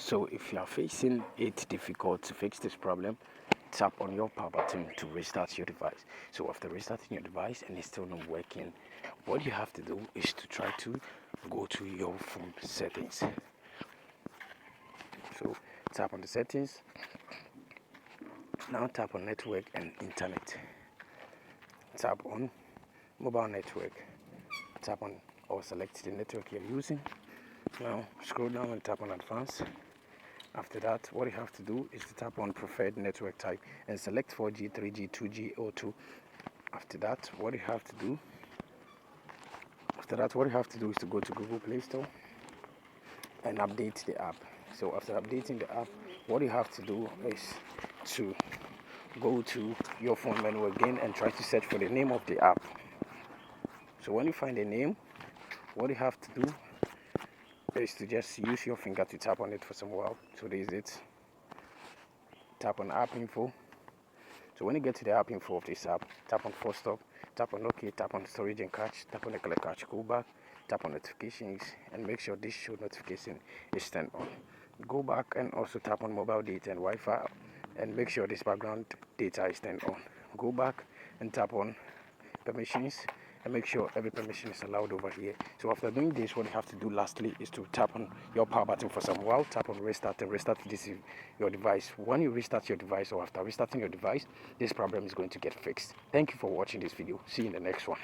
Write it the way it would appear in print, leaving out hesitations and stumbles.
So if you are facing it difficult to fix this problem, tap on your power button to restart your device. So after restarting your device and it's still not working, what you have to do is to try to go to your phone settings. So tap on the settings. Now tap on network and internet. Tap on mobile network. Tap on or select the network you're using. Now scroll down and tap on advanced. After that, what you have to do is to tap on preferred network type and select 4G, 3G, 2G, or 2. After that, what you have to do is to go to Google Play Store and update the app. So after updating the app, what you have to do is to go to your phone menu again and try to search for the name of the app. So when you find the name, what you have to do is to just use your finger to tap on it for some while. So there is it. Tap on app info. So when you get to the app info of this app, tap on force stop, tap on OK, tap on storage and cache, tap on the collect cache, go back, tap on notifications, and make sure this show notification is turned on. Go back and also tap on mobile data and Wi-Fi, and make sure this background data is turned on. Go back and tap on permissions and make sure every permission is allowed over here. So after doing this, what you have to do lastly is to tap on your power button for some while, tap on restart and restart your device. When you restart your device or after restarting your device, this problem is going to get fixed. Thank you for watching this video. See you in the next one.